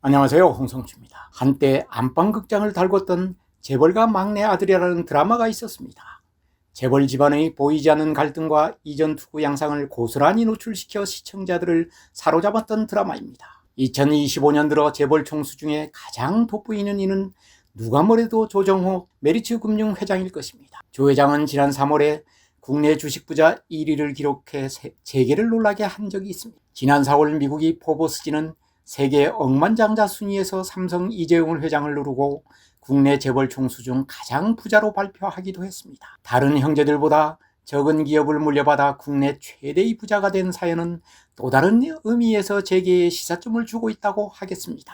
안녕하세요, 홍성주입니다. 한때 안방극장을 달궜던 재벌가 막내 아들이라는 드라마가 있었습니다. 재벌 집안의 보이지 않는 갈등과 이전 투구 양상을 고스란히 노출시켜 시청자들을 사로잡았던 드라마입니다. 2025년 들어 재벌 총수 중에 가장 돋보이는 이는 누가 뭐래도 조정호 메리츠금융 회장일 것입니다. 조 회장은 지난 3월에 국내 주식 부자 1위를 기록해 세계를 놀라게 한 적이 있습니다. 지난 4월 미국이 포브스지는 세계 억만장자 순위에서 삼성 이재용 회장을 누르고 국내 재벌 총수 중 가장 부자로 발표하기도 했습니다. 다른 형제들보다 적은 기업을 물려받아 국내 최대의 부자가 된 사연은 또 다른 의미에서 재계에 시사점을 주고 있다고 하겠습니다.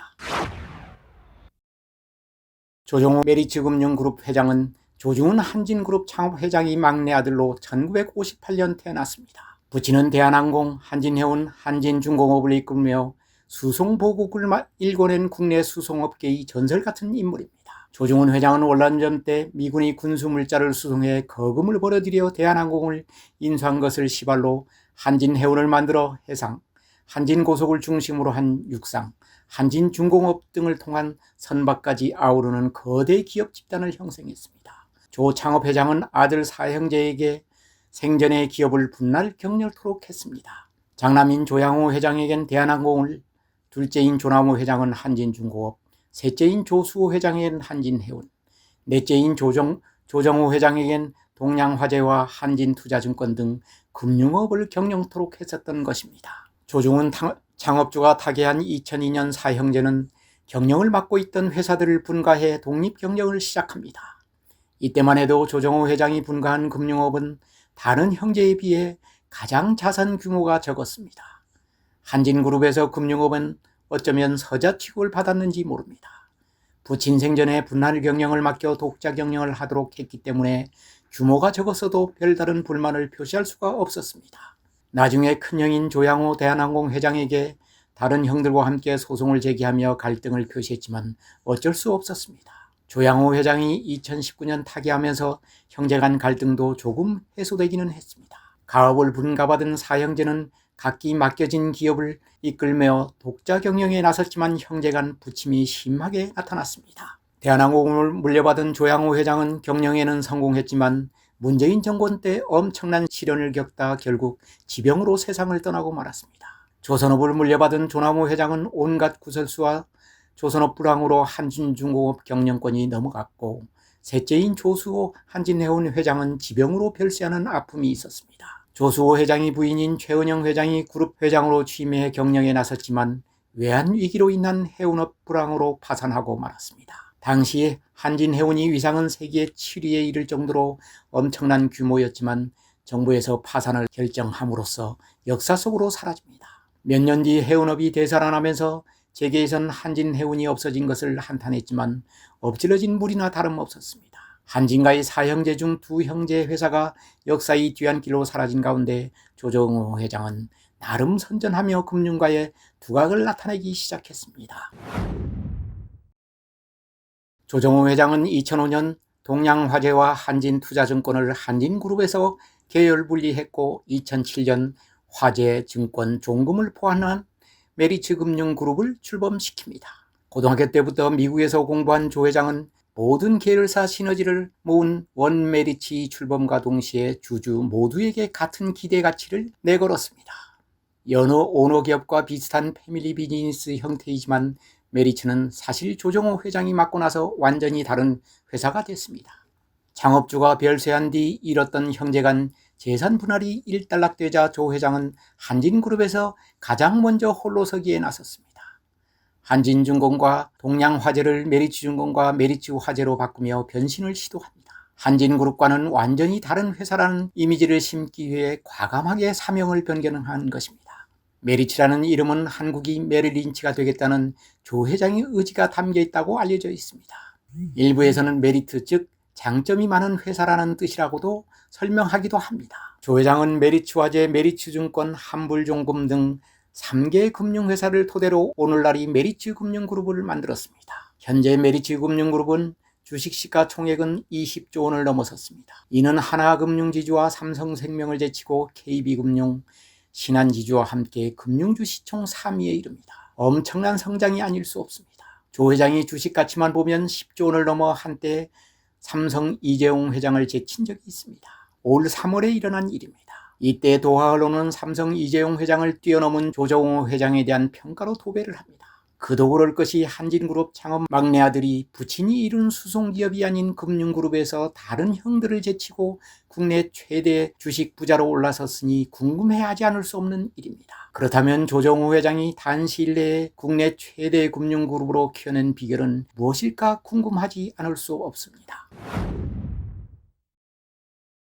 조정호 메리츠금융그룹 회장은 조중훈 한진그룹 창업회장이 막내 아들로 1958년 태어났습니다. 부친은 대한항공, 한진해운, 한진중공업을 이끌며 수송보국을 일궈낸 국내 수송업계의 전설 같은 인물입니다. 조중훈 회장은 원란전 때 미군이 군수물자를 수송해 거금을 벌어들여 대한항공을 인수한 것을 시발로 한진해운을 만들어 해상, 한진고속을 중심으로 한 육상, 한진중공업 등을 통한 선박까지 아우르는 거대 기업 집단을 형성했습니다. 조 창업회장은 아들 사형제에게 생전의 기업을 분날 격렬토록 했습니다. 장남인 조양호 회장에겐 대한항공을, 둘째인 조남호 회장은 한진중공업, 셋째인 조수호 회장에겐 한진해운, 넷째인 조정호 회장에겐 동양화재와 한진투자증권 등 금융업을 경영토록 했었던 것입니다. 조중훈 창업주가 타계한 2002년 사형제는 경영을 맡고 있던 회사들을 분가해 독립경영을 시작합니다. 이때만 해도 조정호 회장이 분가한 금융업은 다른 형제에 비해 가장 자산 규모가 적었습니다. 한진그룹에서 금융업은 어쩌면 서자 취급을 받았는지 모릅니다. 부친 생전에 분할 경영을 맡겨 독자 경영을 하도록 했기 때문에 규모가 적었어도 별다른 불만을 표시할 수가 없었습니다. 나중에 큰형인 조양호 대한항공 회장에게 다른 형들과 함께 소송을 제기하며 갈등을 표시했지만 어쩔 수 없었습니다. 조양호 회장이 2019년 타계하면서 형제 간 갈등도 조금 해소되기는 했습니다. 가업을 분가받은 사형제는 각기 맡겨진 기업을 이끌며 독자 경영에 나섰지만 형제 간 부침이 심하게 나타났습니다. 대한항공을 물려받은 조양호 회장은 경영에는 성공했지만 문재인 정권 때 엄청난 시련을 겪다 결국 지병으로 세상을 떠나고 말았습니다. 조선업을 물려받은 조남호 회장은 온갖 구설수와 조선업 불황으로 한진중공업 경영권이 넘어갔고, 셋째인 조수호 한진해운 회장은 지병으로 별세하는 아픔이 있었습니다. 조수호 회장이 부인인 최은영 회장이 그룹 회장으로 취임해 경영에 나섰지만 외환위기로 인한 해운업 불황으로 파산하고 말았습니다. 당시 한진해운이 위상은 세계 7위에 이를 정도로 엄청난 규모였지만 정부에서 파산을 결정함으로써 역사 속으로 사라집니다. 몇 년 뒤 해운업이 되살아나면서 재계에선 한진해운이 없어진 것을 한탄했지만 엎질러진 물이나 다름없었습니다. 한진가의 4형제 중 2형제 회사가 역사의 뒤안길로 사라진 가운데 조정호 회장은 나름 선전하며 금융가에 두각을 나타내기 시작했습니다. 조정호 회장은 2005년 동양화재와 한진투자증권을 한진그룹에서 계열 분리했고 2007년 화재증권 종금을 포함한 메리츠금융그룹을 출범시킵니다. 고등학교 때부터 미국에서 공부한 조 회장은 모든 계열사 시너지를 모은 원메리츠 출범과 동시에 주주 모두에게 같은 기대 가치를 내걸었습니다. 여느 오너기업과 비슷한 패밀리 비즈니스 형태이지만 메리츠는 사실 조정호 회장이 맡고 나서 완전히 다른 회사가 됐습니다. 창업주가 별세한 뒤 잃었던 형제 간 재산 분할이 일단락되자 조 회장은 한진그룹에서 가장 먼저 홀로서기에 나섰습니다. 한진중공과 동양화재를 메리츠중공과 메리츠화재로 바꾸며 변신을 시도합니다. 한진그룹과는 완전히 다른 회사라는 이미지를 심기 위해 과감하게 사명을 변경한 것입니다. 메리츠라는 이름은 한국이 메릴린치가 되겠다는 조 회장의 의지가 담겨 있다고 알려져 있습니다. 일부에서는 메리트, 즉 장점이 많은 회사라는 뜻이라고도 설명하기도 합니다. 조 회장은 메리츠화재, 메리츠증권, 한불종금 등 3개 금융회사를 토대로 오늘날의 메리츠금융그룹을 만들었습니다. 현재 메리츠금융그룹은 주식시가 총액은 20조 원을 넘어섰습니다. 이는 하나금융지주와 삼성생명을 제치고 KB금융, 신한지주와 함께 금융주 시총 3위에 이릅니다. 엄청난 성장이 아닐 수 없습니다. 조 회장이 주식 가치만 보면 10조 원을 넘어 한때 삼성 이재용 회장을 제친 적이 있습니다. 올 3월에 일어난 일입니다. 이때 도하 언론은 삼성 이재용 회장을 뛰어넘은 조정호 회장에 대한 평가로 도배를 합니다. 그도 그럴 것이 한진그룹 창업 막내 아들이 부친이 이룬 수송기업이 아닌 금융그룹에서 다른 형들을 제치고 국내 최대 주식 부자로 올라섰으니 궁금해하지 않을 수 없는 일입니다. 그렇다면 조정호 회장이 단시일 내에 국내 최대 금융그룹으로 키워낸 비결은 무엇일까 궁금하지 않을 수 없습니다.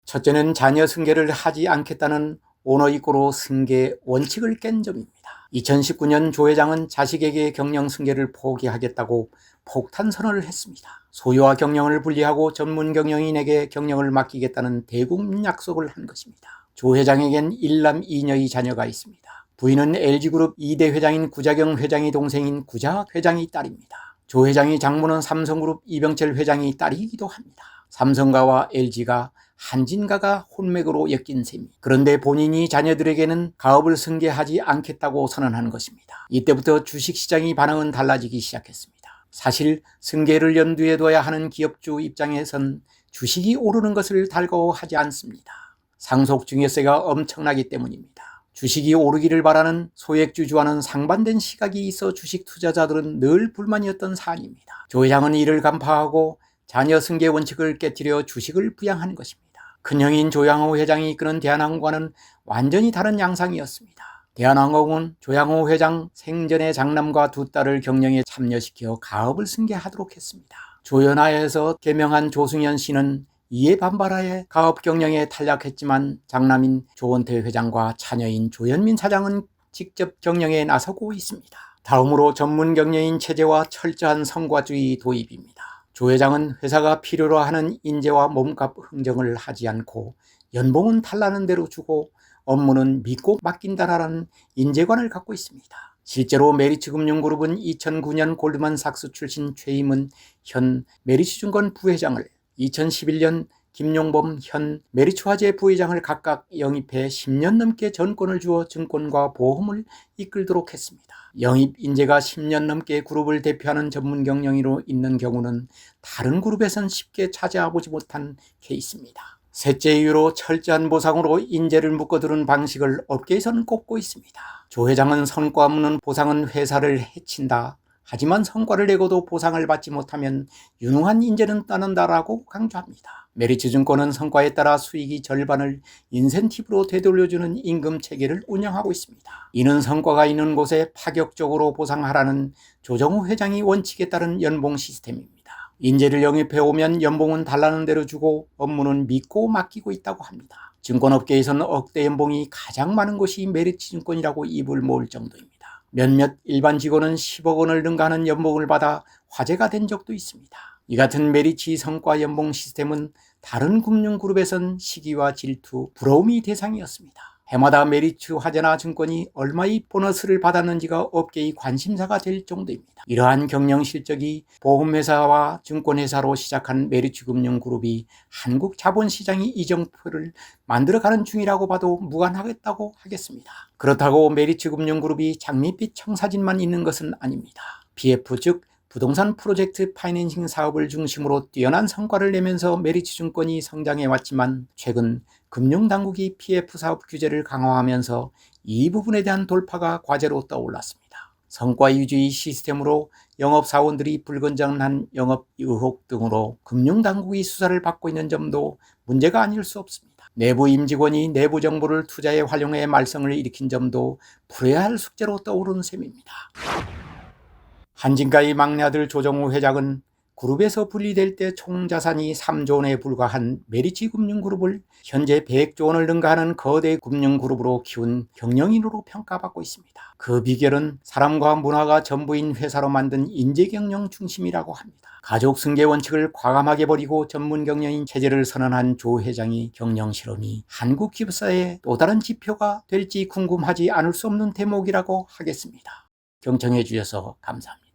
첫째는 자녀 승계를 하지 않겠다는 오너이꼬로 승계 원칙을 깬 점입니다. 2019년 조 회장은 자식에게 경영 승계를 포기하겠다고 폭탄 선언을 했습니다. 소유와 경영을 분리하고 전문 경영인에게 경영을 맡기겠다는 대국민 약속을 한 것입니다. 조 회장에겐 1남 2녀의 자녀가 있습니다. 부인은 LG그룹 2대 회장인 구자경 회장의 동생인 구자 회장의 딸입니다. 조 회장의 장모는 삼성그룹 이병철 회장의 딸이기도 합니다. 삼성가와 LG가 한진가가 혼맥으로 엮인 셈이. 그런데 본인이 자녀들에게는 가업을 승계하지 않겠다고 선언한 것입니다. 이때부터 주식시장의 반응은 달라지기 시작했습니다. 사실 승계를 염두에 둬야 하는 기업주 입장에선 주식이 오르는 것을 달가워하지 않습니다. 상속 증여세가 엄청나기 때문입니다. 주식이 오르기를 바라는 소액주주와는 상반된 시각이 있어 주식 투자자들은 늘 불만이었던 사안입니다. 조 회장은 이를 간파하고 자녀 승계 원칙을 깨뜨려 주식을 부양한 것입니다. 큰형인 조양호 회장이 이끄는 대한항공과는 완전히 다른 양상이었습니다. 대한항공은 조양호 회장 생전의 장남과 두 딸을 경영에 참여시켜 가업을 승계하도록 했습니다. 조연하에서 개명한 조승현 씨는 이에 반발하여 가업 경영에 탈락했지만 장남인 조원태 회장과 자녀인 조현민 사장은 직접 경영에 나서고 있습니다. 다음으로 전문 경영인 체제와 철저한 성과주의 도입입니다. 조 회장은 회사가 필요로 하는 인재와 몸값 흥정을 하지 않고 연봉은 달라는 대로 주고 업무는 믿고 맡긴다라는 인재관을 갖고 있습니다. 실제로 메리츠금융그룹은 2009년 골드만삭스 출신 최임은 현 메리츠증권 부회장을, 2011년 김용범 현 메리츠화재 부회장을 각각 영입해 10년 넘게 전권을 주어 증권과 보험을 이끌도록 했습니다. 영입 인재가 10년 넘게 그룹을 대표하는 전문 경영인으로 있는 경우는 다른 그룹에선 쉽게 찾아보지 못한 케이스입니다. 셋째 이유로 철저한 보상으로 인재를 묶어두는 방식을 업계에서는 꼽고 있습니다. 조 회장은 성과 없는 보상은 회사를 해친다. 하지만 성과를 내고도 보상을 받지 못하면 유능한 인재는 떠난다라고 강조합니다. 메리츠증권은 성과에 따라 수익이 절반을 인센티브로 되돌려주는 임금 체계를 운영하고 있습니다. 이는 성과가 있는 곳에 파격적으로 보상하라는 조정호 회장의 원칙에 따른 연봉 시스템입니다. 인재를 영입해 오면 연봉은 달라는 대로 주고 업무는 믿고 맡기고 있다고 합니다. 증권업계에서는 억대 연봉이 가장 많은 곳이 메리츠증권이라고 입을 모을 정도입니다. 몇몇 일반 직원은 10억 원을 능가하는 연봉을 받아 화제가 된 적도 있습니다. 이 같은 메리츠 성과 연봉 시스템은 다른 금융그룹에선 시기와 질투, 부러움이 대상이었습니다. 해마다 메리츠 화재나 증권이 얼마의 보너스를 받았는지가 업계의 관심사가 될 정도입니다. 이러한 경영 실적이 보험회사와 증권회사로 시작한 메리츠금융그룹이 한국 자본시장의 이정표를 만들어가는 중이라고 봐도 무관하겠다고 하겠습니다. 그렇다고 메리츠금융그룹이 장밋빛 청사진만 있는 것은 아닙니다. PF 즉 부동산 프로젝트 파이낸싱 사업을 중심으로 뛰어난 성과를 내면서 메리츠증권이 성장해왔지만 최근 금융당국이 PF 사업 규제를 강화하면서 이 부분에 대한 돌파가 과제로 떠올랐습니다. 성과 위주의 시스템으로 영업사원들이 불건전한 영업 의혹 등으로 금융당국이 수사를 받고 있는 점도 문제가 아닐 수 없습니다. 내부 임직원이 내부 정보를 투자에 활용해 말썽을 일으킨 점도 풀어야 할 숙제로 떠오르는 셈입니다. 한진가의 막내 아들 조정호 회장은 그룹에서 분리될 때 총자산이 3조 원에 불과한 메리츠금융그룹을 현재 100조 원을 능가하는 거대 금융그룹으로 키운 경영인으로 평가받고 있습니다. 그 비결은 사람과 문화가 전부인 회사로 만든 인재경영 중심이라고 합니다. 가족 승계 원칙을 과감하게 버리고 전문 경영인 체제를 선언한 조 회장의 경영 실험이 한국 기업사의 또 다른 지표가 될지 궁금하지 않을 수 없는 대목이라고 하겠습니다. 경청해 주셔서 감사합니다.